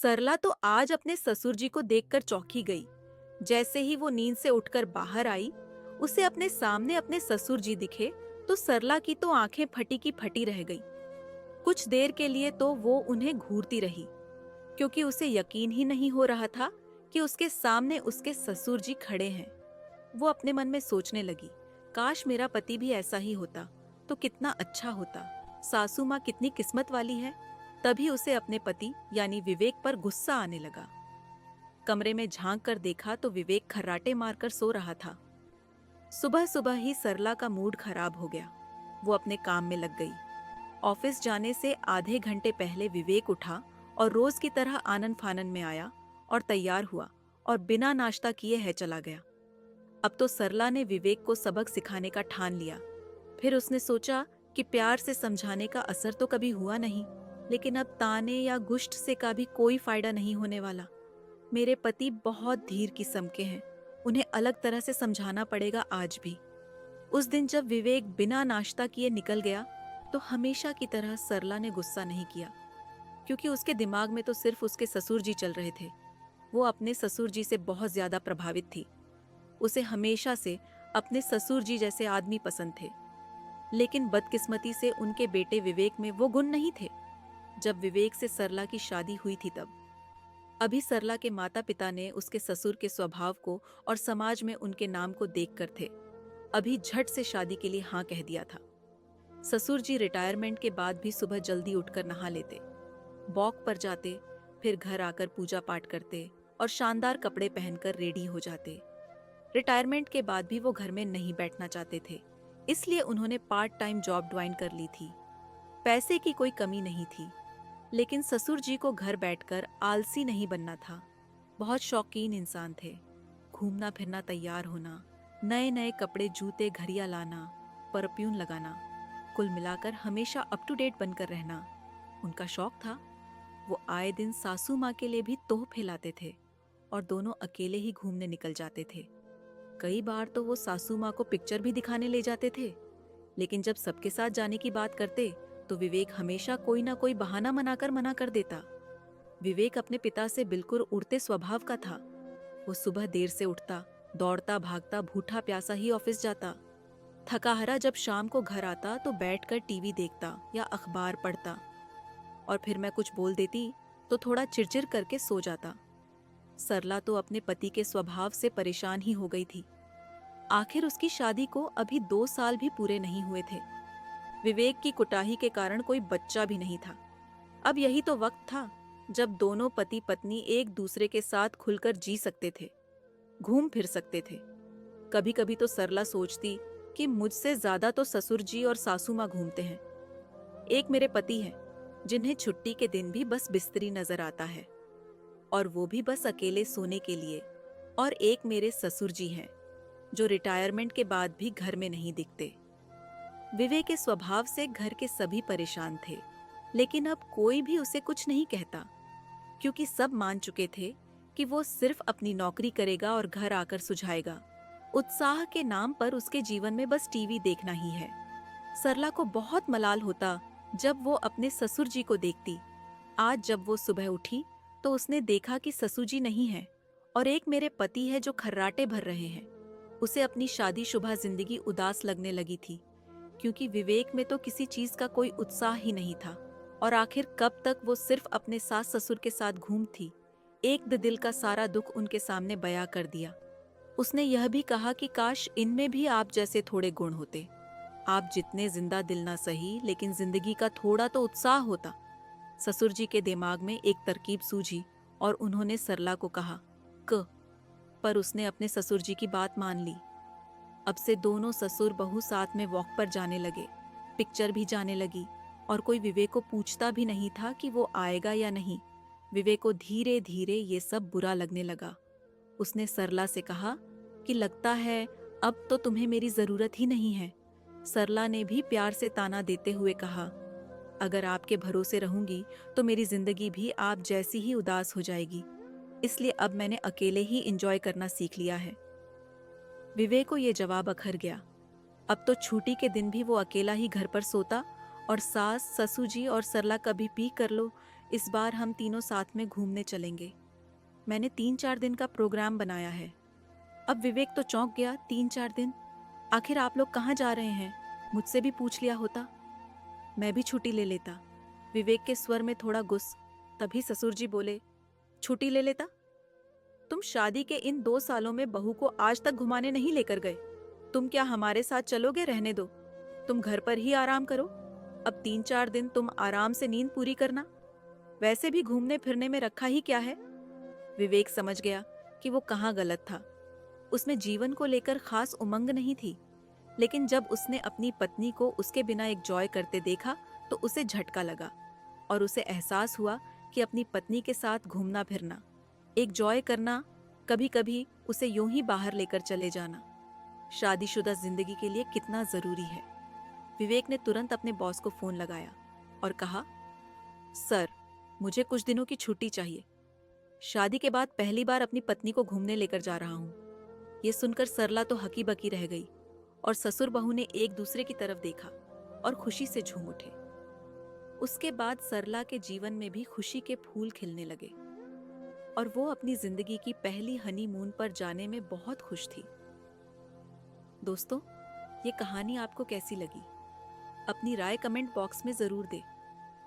सरला तो आज अपने ससुर जी को देखकर चौंकी गई। जैसे ही वो नींद से उठकर बाहर आई, उसे अपने सामने अपने ससुर जी दिखे तो सरला की तो आंखें फटी की फटी रह गई। कुछ देर के लिए तो वो उन्हें घूरती रही, क्योंकि उसे यकीन ही नहीं हो रहा था कि उसके सामने उसके ससुर जी खड़े हैं। वो अपने मन में सोचने लगी, काश मेरा पति भी ऐसा ही होता तो कितना अच्छा होता। सासू माँ कितनी किस्मत वाली है। तभी उसे अपने पति यानी विवेक पर गुस्सा आने लगा। कमरे में झांक कर देखा तो विवेक खर्राटे मारकर सो रहा था। सुबह सुबह ही सरला का मूड खराब हो गया। वो अपने काम में लग गई। ऑफिस जाने से आधे घंटे पहले विवेक उठा और रोज की तरह आनन फानन में आया और तैयार हुआ और बिना नाश्ता किए है चला गया। अब तो सरला ने विवेक को सबक सिखाने का ठान लिया। फिर उसने सोचा कि प्यार से समझाने का असर तो कभी हुआ नहीं, लेकिन अब ताने या गुष्ट से का भी कोई फायदा नहीं होने वाला। मेरे पति बहुत धीर किस्म के हैं, उन्हें अलग तरह से समझाना पड़ेगा आज भी। उस दिन जब विवेक बिना नाश्ता किए निकल गया तो हमेशा की तरह सरला ने गुस्सा नहीं किया, क्योंकि उसके दिमाग में तो सिर्फ उसके ससुर जी चल रहे थे। वो अपने ससुर जी से बहुत ज्यादा प्रभावित थी। उसे हमेशा से अपने ससुर जी जैसे आदमी पसंद थे, लेकिन बदकिस्मती से उनके बेटे विवेक में वो गुण नहीं थे। जब विवेक से सरला की शादी हुई थी तब अभी सरला के माता पिता ने उसके ससुर के स्वभाव को और समाज में उनके नाम को देखकर थे अभी झट से शादी के लिए हाँ कह दिया था। ससुर जी रिटायरमेंट के बाद भी सुबह जल्दी उठकर नहा लेते, वॉक पर जाते, फिर घर आकर पूजा पाठ करते और शानदार कपड़े पहनकर रेडी हो जाते। रिटायरमेंट के बाद भी वो घर में नहीं बैठना चाहते थे, इसलिए उन्होंने पार्ट टाइम जॉब ज्वाइन कर ली थी। पैसे की कोई कमी नहीं थी, लेकिन ससुर जी को घर बैठकर आलसी नहीं बनना था। बहुत शौकीन इंसान थे। घूमना फिरना, तैयार होना, नए नए कपड़े, जूते, घड़ियां लाना, परफ्यूम लगाना, कुल मिलाकर हमेशा अप टू डेट बनकर रहना उनका शौक था। वो आए दिन सासू माँ के लिए भी तोहफे लाते थे और दोनों अकेले ही घूमने निकल जाते थे। कई बार तो वो सासू माँ को पिक्चर भी दिखाने ले जाते थे, लेकिन जब सबके साथ जाने की बात करते तो विवेक हमेशा कोई ना कोई बहाना बनाकर मना कर देता। विवेक अपने पिता से बिल्कुल उड़ते स्वभाव का था। वो सुबह देर से उठता, दौड़ता भागता, भूखा प्यासा ही ऑफिस जाता। थका हारा जब शाम को घर आता तो बैठकर टीवी देखता या अखबार पढ़ता, और फिर मैं कुछ बोल देती तो थोड़ा चिड़चिड़ करके सो जाता। सरला तो अपने पति के स्वभाव से परेशान ही हो गई थी। आखिर उसकी शादी को अभी 2 साल भी पूरे नहीं हुए थे। विवेक की कुटाही के कारण कोई बच्चा भी नहीं था। अब यही तो वक्त था जब दोनों पति पत्नी एक दूसरे के साथ खुलकर जी सकते थे, घूम फिर सकते थे। कभी कभी तो सरला सोचती कि मुझसे ज्यादा तो ससुर जी और सासू माँ घूमते हैं। एक मेरे पति हैं जिन्हें छुट्टी के दिन भी बस बिस्तरी नजर आता है, और वो भी बस अकेले सोने के लिए। और एक मेरे ससुर जी हैं जो रिटायरमेंट के बाद भी घर में नहीं दिखते। विवेक के स्वभाव से घर के सभी परेशान थे, लेकिन अब कोई भी उसे कुछ नहीं कहता, क्योंकि सब मान चुके थे कि वो सिर्फ अपनी नौकरी करेगा और घर आकर सुझाएगा। उत्साह के नाम पर उसके जीवन में बस टीवी देखना ही है। सरला को बहुत मलाल होता जब वो अपने ससुर जी को देखती। आज जब वो सुबह उठी तो उसने देखा कि ससुर जी नहीं है और एक मेरे पति है जो खर्राटे भर रहे हैं। उसे अपनी शादीशुदा जिंदगी उदास लगने लगी थी, क्योंकि विवेक में तो किसी चीज का कोई उत्साह ही नहीं था। और आखिर कब तक वो सिर्फ अपने सास ससुर के साथ घूमती। एक दिल का सारा दुख उनके सामने बयां कर दिया। उसने यह भी कहा कि काश इनमें भी आप जैसे थोड़े गुण होते। आप जितने जिंदा दिल ना सही, लेकिन जिंदगी का थोड़ा तो उत्साह होता। ससुर जी के दिमाग में एक तरकीब सूझी और उन्होंने सरला को कहा क पर उसने अपने ससुर जी की बात मान ली। अब से दोनों ससुर बहू साथ में वॉक पर जाने लगे, पिक्चर भी जाने लगी, और कोई विवेक को पूछता भी नहीं था कि वो आएगा या नहीं। विवेक को धीरे धीरे ये सब बुरा लगने लगा। उसने सरला से कहा कि लगता है अब तो तुम्हें मेरी जरूरत ही नहीं है। सरला ने भी प्यार से ताना देते हुए कहा, अगर आपके भरोसे रहूंगी तो मेरी जिंदगी भी आप जैसी ही उदास हो जाएगी, इसलिए अब मैंने अकेले ही एंजॉय करना सीख लिया है। विवेक को यह जवाब अखर गया। अब तो छुट्टी के दिन भी वो अकेला ही घर पर सोता और सास, ससुर जी और सरला कभी पी कर लो इस बार हम तीनों साथ में घूमने चलेंगे। मैंने 3-4 दिन का प्रोग्राम बनाया है। अब विवेक तो चौंक गया। 3-4 दिन? आखिर आप लोग कहाँ जा रहे हैं? मुझसे भी पूछ लिया होता, मैं भी छुट्टी ले लेता। विवेक के स्वर में थोड़ा गुस्सा। तभी ससुर जी बोले, छुट्टी ले लेता? तुम शादी के इन 2 सालों में बहू को आज तक घुमाने नहीं लेकर गए। तुम क्या हमारे साथ चलोगे? रहने दो, तुम घर पर ही आराम करो। अब 3-4 दिन तुम आराम से नींद पूरी करना। वैसे भी घूमने फिरने में रखा ही क्या है? विवेक समझ गया कि वो कहाँ गलत था। उसमें जीवन को लेकर खास उमंग नहीं थी, लेकिन जब उसने अपनी पत्नी को उसके बिना एक जॉय करते देखा तो उसे झटका लगा और उसे एहसास हुआ कि अपनी पत्नी के साथ घूमना फिरना, एक जॉय करना, कभी कभी उसे यूं ही बाहर लेकर चले जाना, शादीशुदा जिंदगी के लिए कितना जरूरी है। विवेक ने तुरंत अपने बॉस को फोन लगाया और कहा, सर, मुझे कुछ दिनों की छुट्टी चाहिए। शादी के बाद पहली बार अपनी पत्नी को घूमने लेकर जा रहा हूँ। ये सुनकर सरला तो हकी बकी रह गई और ससुर बहू ने एक दूसरे की तरफ देखा और खुशी से झूम उठे। उसके बाद सरला के जीवन में भी खुशी के फूल खिलने लगे और वो अपनी जिंदगी की पहली हनीमून पर जाने में बहुत खुश थी। दोस्तों, ये कहानी आपको कैसी लगी? अपनी राय कमेंट बॉक्स में जरूर दें।